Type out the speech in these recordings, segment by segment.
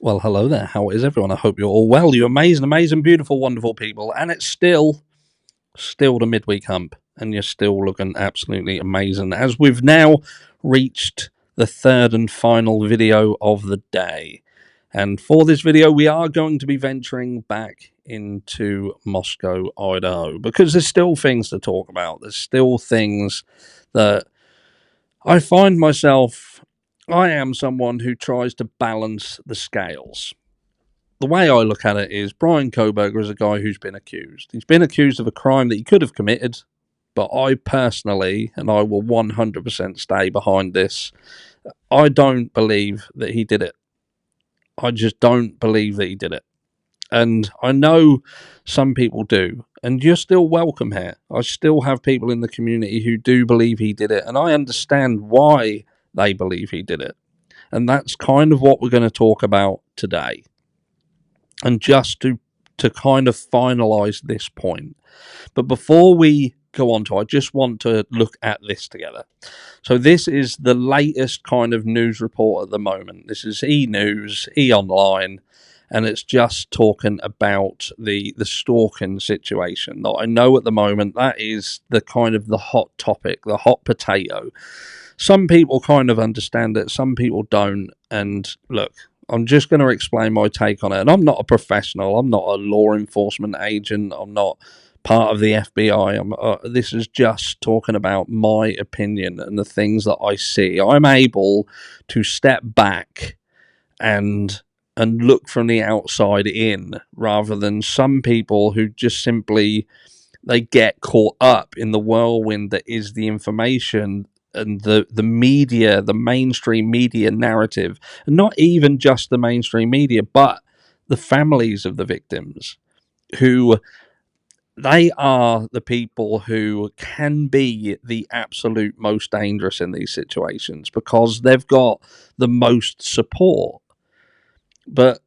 Well, hello there. How is everyone? I hope you're all well. You amazing, beautiful, wonderful people. And it's still the midweek hump, and you're still looking absolutely amazing. As we've now reached the third and final video of the day. And for this video, we are going to be venturing back into Moscow, Idaho, because there's still things to talk about. There's still things that I find myself. I am someone who tries to balance the scales. The way I look at it is Brian Koberger is a guy who's been accused. He's been accused of a crime that he could have committed, but I personally, and I will 100% stay behind this, I don't believe that he did it. I just don't believe that he did it. And I know some people do, and you're still welcome here. I still have people in the community who do believe he did it, and I understand why they believe he did it. And that's kind of what we're going to talk about today. And just to kind of finalize this point. But before we go on to, I just want to look at this together. So this is the latest kind of news report at the moment. This is E-News, E-Online, and it's just talking about the stalking situation. That I know at the moment that is the kind of the hot topic, the hot potato. Some people kind of understand it, some people don't. And look, I'm just going to explain my take on it. And I'm not a professional. I'm not a law enforcement agent. I'm not part of the FBI. This is just talking about my opinion and the things that I see. I'm able to step back and look from the outside in, rather than some people who just simply they get caught up in the whirlwind that is the information and the media, the mainstream media narrative, and not even just the mainstream media, but the families of the victims, who they are the people who can be the absolute most dangerous in these situations because they've got the most support. But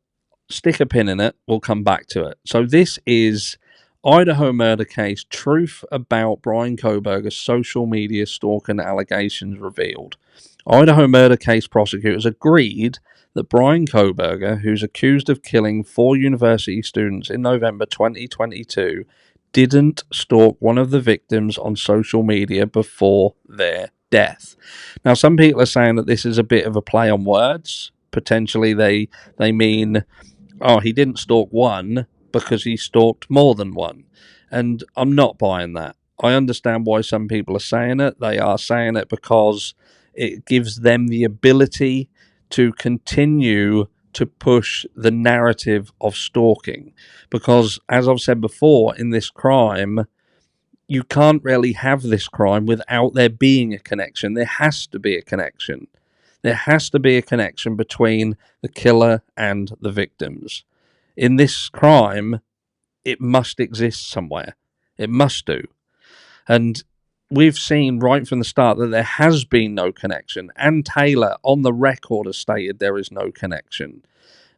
stick a pin in it, we'll come back to it. So this is Idaho murder case, truth about Brian Koberger's social media stalking allegations revealed. Idaho murder case prosecutors agreed that Brian Koberger, who's accused of killing 4 university students in November 2022, didn't stalk one of the victims on social media before their death. Now, some people are saying that this is a bit of a play on words. Potentially, they mean, oh, he didn't stalk one because he stalked more than one. And I'm not buying that. I understand why some people are saying it. They are saying it because it gives them the ability to continue to push the narrative of stalking. Because, as I've said before, in this crime, you can't really have this crime without there being a connection. There has to be a connection. There has to be a connection between the killer and the victims. In this crime, it must exist somewhere. It must do. And we've seen right from the start that there has been no connection. And Taylor, on the record, has stated there is no connection.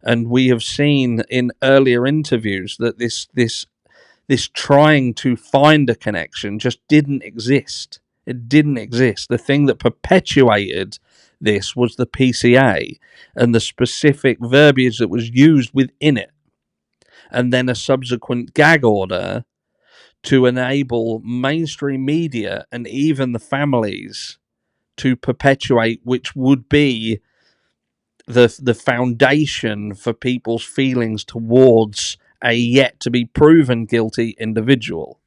And we have seen in earlier interviews that this trying to find a connection just didn't exist. It didn't exist. The thing that perpetuated this was the PCA and the specific verbiage that was used within it, and then a subsequent gag order to enable mainstream media and even the families to perpetuate, which would be the foundation for people's feelings towards a yet to be proven guilty individual.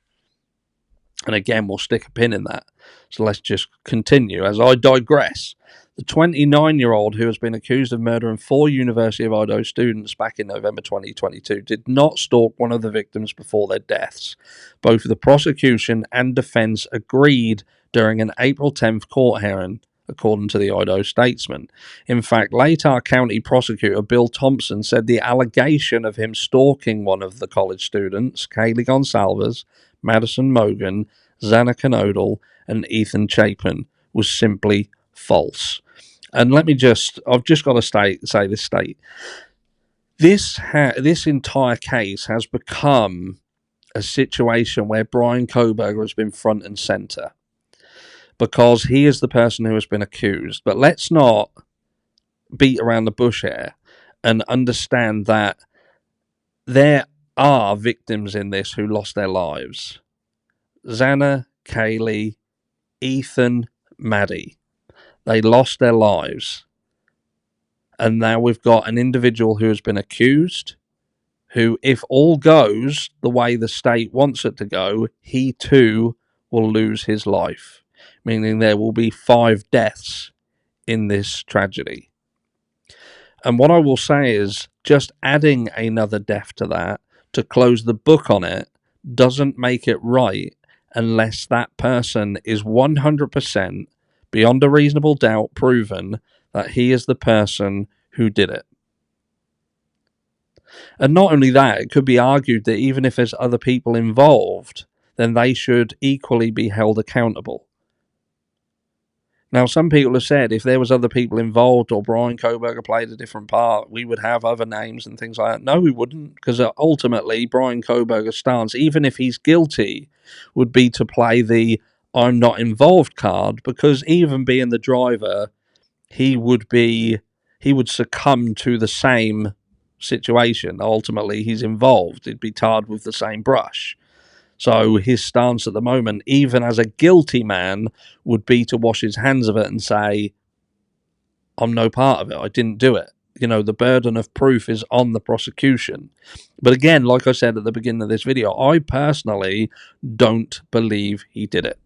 And again, we'll stick a pin in that. So let's just continue as I digress. The 29-year-old who has been accused of murdering 4 University of Idaho students back in November 2022 did not stalk one of the victims before their deaths. Both the prosecution and defense agreed during an April 10th court hearing, according to the Idaho Statesman. In fact, Latah County prosecutor Bill Thompson said the allegation of him stalking one of the college students, Kaylee Gonsalves, Madison Mogan, Xana Knodel, and Ethan Chapin, was simply false. And I've just got to say this. This entire case has become a situation where Brian Koberger has been front and center because he is the person who has been accused. But let's not beat around the bush here. and understand that there are victims in this who lost their lives. Xana, Kaylee, Ethan, Maddie. They lost their lives. And now we've got an individual who has been accused, who, if all goes the way the state wants it to go, he too will lose his life, meaning there will be 5 deaths in this tragedy. And what I will say is, just adding another death to that, to close the book on it, doesn't make it right unless that person is 100% beyond a reasonable doubt proven that he is the person who did it. And not only that, it could be argued that even if there's other people involved, then they should equally be held accountable. Now, some people have said if there was other people involved or Brian Kohberger played a different part, we would have other names and things like that. No, we wouldn't, because ultimately Brian Kohberger's stance, even if he's guilty, would be to play the I'm not involved card, because even being the driver, he would succumb to the same situation. Ultimately, he's involved. He'd be tarred with the same brush. So his stance at the moment, even as a guilty man, would be to wash his hands of it and say, I'm no part of it. I didn't do it. You know, the burden of proof is on the prosecution. But again, like I said at the beginning of this video, I personally don't believe he did it.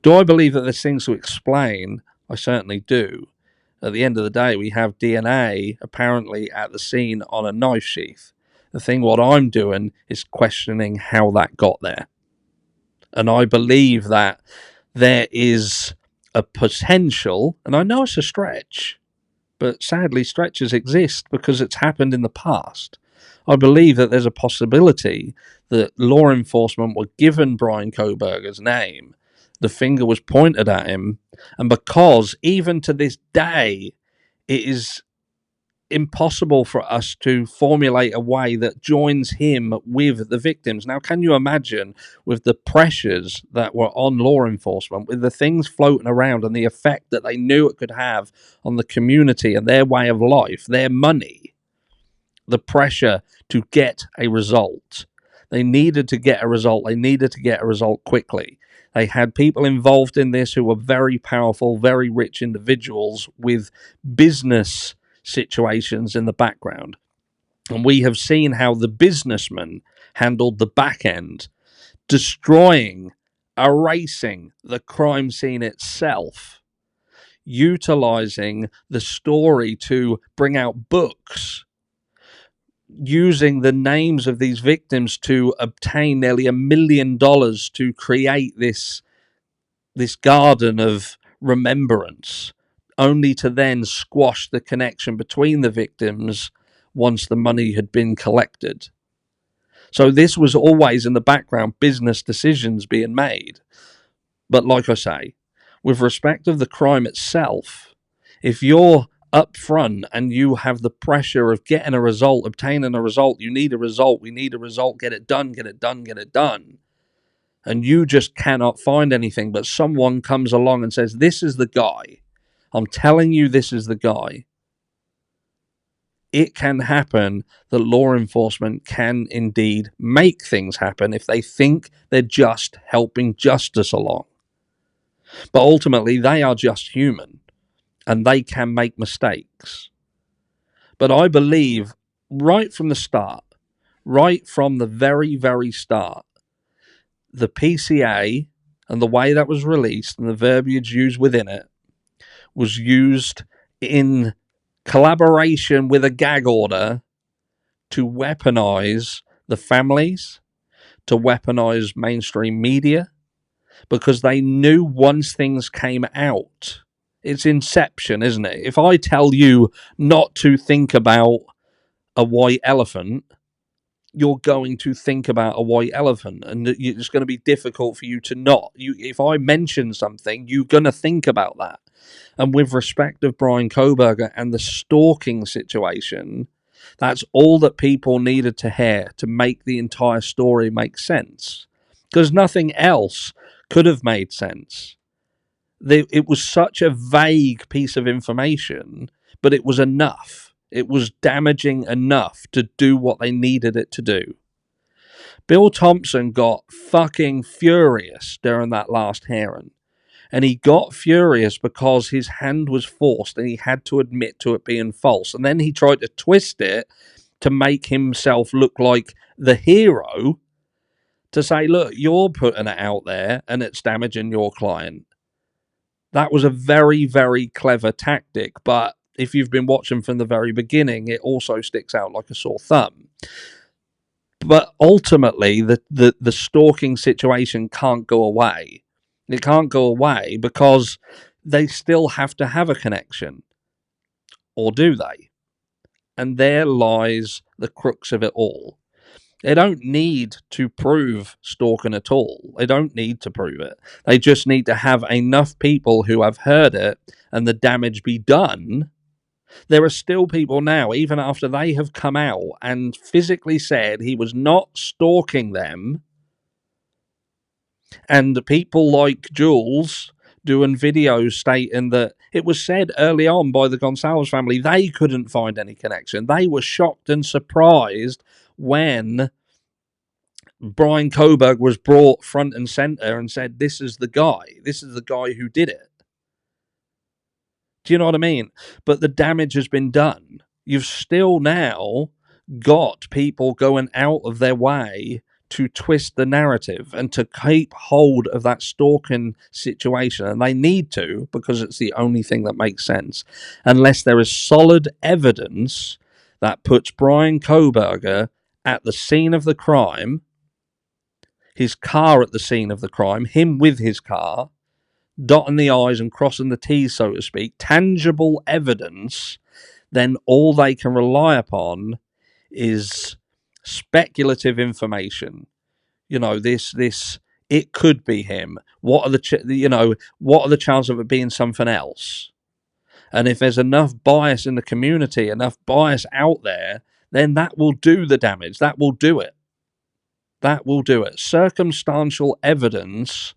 Do I believe that there's things to explain? I certainly do. At the end of the day, we have DNA apparently at the scene on a knife sheath. The thing what I'm doing is questioning how that got there. And I believe that there is a potential, and I know it's a stretch, but sadly stretches exist because it's happened in the past. I believe that there's a possibility that law enforcement were given Brian Kohberger's name, the finger was pointed at him, and because even to this day it is impossible for us to formulate a way that joins him with the victims. Now, can you imagine, with the pressures that were on law enforcement, with the things floating around and the effect that they knew it could have on the community and their way of life, their money, the pressure to get a result. They needed to get a result. They needed to get a result quickly. They had people involved in this who were very powerful, very rich individuals with business situations in the background. And we have seen how the businessman handled the back end, destroying, erasing the crime scene itself, utilizing the story to bring out books, using the names of these victims to obtain nearly $1 million to create this garden of remembrance, only to then squash the connection between the victims once the money had been collected. So this was always in the background, business decisions being made. But like I say, with respect of the crime itself, if you're up front and you have the pressure of getting a result, obtaining a result, you need a result, we need a result, get it done, get it done, get it done, and you just cannot find anything, but someone comes along and says, this is the guy, I'm telling you this is the guy, it can happen that law enforcement can indeed make things happen if they think they're just helping justice along. But ultimately, they are just human, and they can make mistakes. But I believe right from the start, right from the very, very start, the PCA and the way that was released and the verbiage used within it was used in collaboration with a gag order to weaponize the families, to weaponize mainstream media, because they knew once things came out, it's Inception, isn't it? If I tell you not to think about a white elephant, you're going to think about a white elephant, and it's going to be difficult for you to not. If I mention something, you're going to think about that. And with respect of Brian Kohberger and the stalking situation, that's all that people needed to hear to make the entire story make sense, because nothing else could have made sense. It was such a vague piece of information, but it was enough. It was damaging enough to do what they needed it to do. Bill Thompson got fucking furious during that last hearing. And he got furious because his hand was forced and he had to admit to it being false. And then he tried to twist it to make himself look like the hero, to say, look, you're putting it out there and it's damaging your client. That was a very, very clever tactic. But if you've been watching from the very beginning, it also sticks out like a sore thumb. But ultimately, the stalking situation can't go away. It can't go away because they still have to have a connection. Or do they? And there lies the crux of it all. They don't need to prove stalking at all. They don't need to prove it. They just need to have enough people who have heard it and the damage be done. There are still people now, even after they have come out and physically said he was not stalking them, and people like Jules doing videos stating that it was said early on by the Gonzalez family they couldn't find any connection. They were shocked and surprised when Brian Coburg was brought front and center and said, this is the guy who did it. Do you know what I mean? But the damage has been done. You've still now got people going out of their way to twist the narrative and to keep hold of that stalking situation. And they need to, because it's the only thing that makes sense. Unless there is solid evidence that puts Brian Koberger at the scene of the crime, his car at the scene of the crime, him with his car, dotting the I's and crossing the T's, so to speak, tangible evidence, then all they can rely upon is speculative information. You know, this it could be him. What are the chances of it being something else? And if there's enough bias in the community, enough bias out there, then that will do the damage. That will do it. That will do it. Circumstantial evidence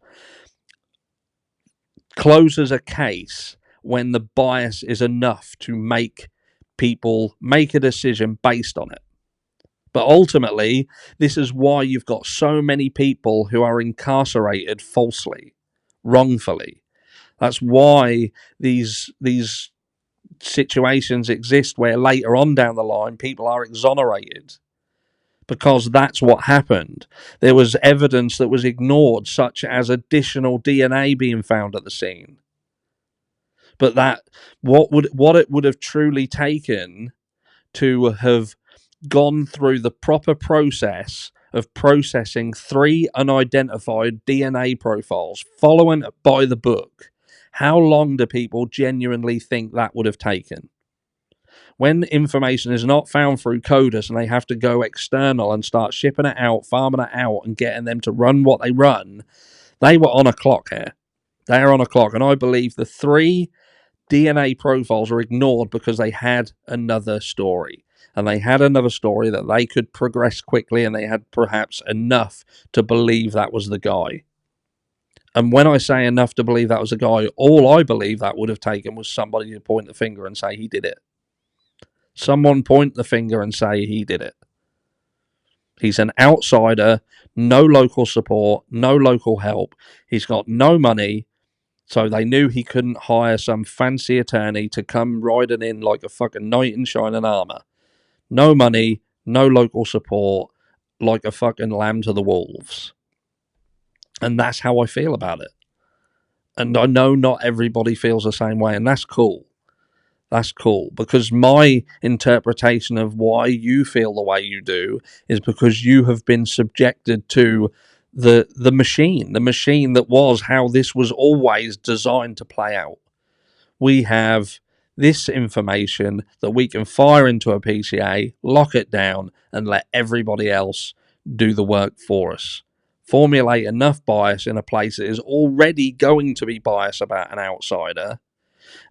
closes a case when the bias is enough to make people make a decision based on it. But ultimately, this is why you've got so many people who are incarcerated falsely, wrongfully. That's why these situations exist where later on down the line, people are exonerated. Because that's what happened. There was evidence that was ignored, such as additional DNA being found at the scene. But what it would have truly taken to have gone through the proper process of processing 3 unidentified DNA profiles, following it by the book, how long do people genuinely think that would have taken? When information is not found through coders and they have to go external and start shipping it out, farming it out, and getting them to run what they run, they were on a clock here. They are on a clock. And I believe the 3 DNA profiles are ignored because they had another story. And they had another story that they could progress quickly, and they had perhaps enough to believe that was the guy. And when I say enough to believe that was a guy, all I believe that would have taken was somebody to point the finger and say he did it. Someone point the finger and say he did it. He's an outsider, no local support, no local help. He's got no money, so they knew he couldn't hire some fancy attorney to come riding in like a fucking knight in shining armor. No money, no local support, like a fucking lamb to the wolves. And that's how I feel about it. And I know not everybody feels the same way, and that's cool. That's cool, because my interpretation of why you feel the way you do is because you have been subjected to the machine that was how this was always designed to play out. We have this information that we can fire into a PCA, lock it down, and let everybody else do the work for us. Formulate enough bias in a place that is already going to be biased about an outsider,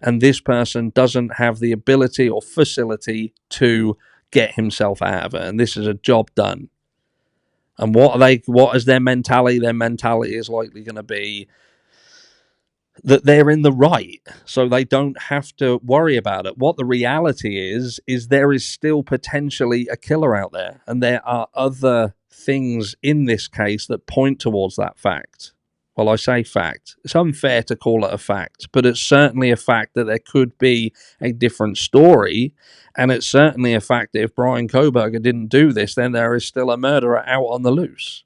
and this person doesn't have the ability or facility to get himself out of it. And this is a job done. And what is their mentality? Their mentality is likely going to be, that they're in the right, so they don't have to worry about it. What the reality is there is still potentially a killer out there, and there are other things in this case that point towards that fact. Well, I say fact. It's unfair to call it a fact, but it's certainly a fact that there could be a different story, and it's certainly a fact that if Brian Kohberger didn't do this, then there is still a murderer out on the loose.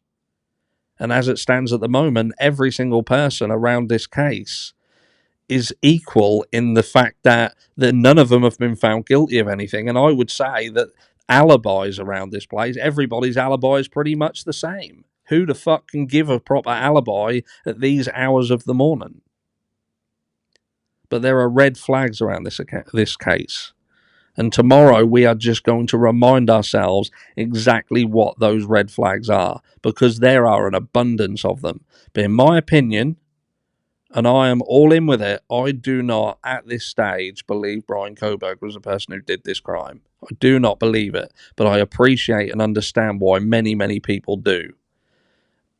And as it stands at the moment, every single person around this case is equal in the fact that none of them have been found guilty of anything. And I would say that alibis around this place, everybody's alibi is pretty much the same. Who the fuck can give a proper alibi at these hours of the morning? But there are red flags around this case. And tomorrow we are just going to remind ourselves exactly what those red flags are, because there are an abundance of them. But in my opinion, and I am all in with it, I do not, at this stage, believe Brian Kohberger was the person who did this crime. I do not believe it, but I appreciate and understand why many, many people do.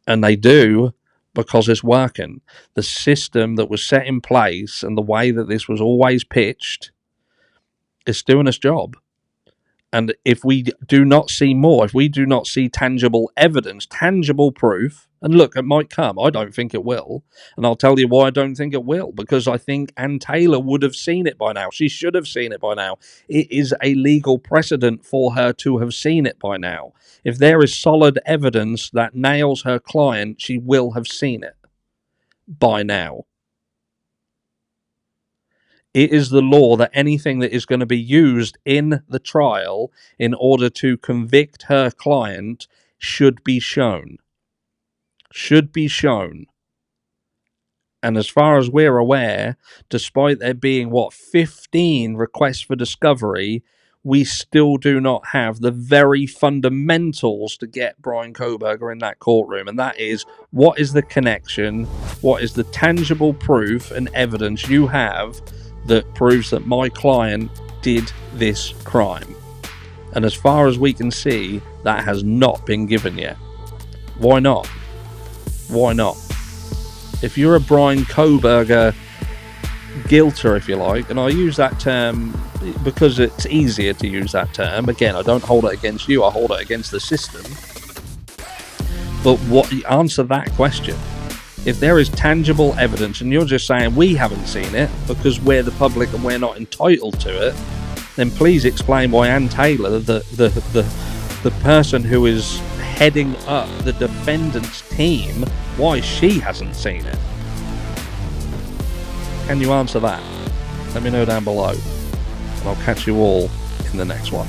And they do because it's working. The system that was set in place and the way that this was always pitched is doing its job. And if we do not see more, if we do not see tangible evidence, tangible proof, and look, it might come. I don't think it will. And I'll tell you why I don't think it will. Because I think Ann Taylor would have seen it by now. She should have seen it by now. It is a legal precedent for her to have seen it by now. If there is solid evidence that nails her client, she will have seen it by now. It is the law that anything that is going to be used in the trial in order to convict her client should be shown. Should be shown. And as far as we're aware, despite there being, 15 requests for discovery, we still do not have the very fundamentals to get Brian Kohberger in that courtroom. And that is, what is the connection? What is the tangible proof and evidence you have that proves that my client did this crime? And as far as we can see, that has not been given yet. Why not? Why not? If you're a Brian Kohberger guilter, if you like, and I use that term because it's easier to use that term. Again, I don't hold it against you, I hold it against the system. But answer that question. If there is tangible evidence and you're just saying we haven't seen it because we're the public and we're not entitled to it, then please explain why Ann Taylor, the person who is heading up the defendant's team, why she hasn't seen it. Can you answer that? Let me know down below, and I'll catch you all in the next one.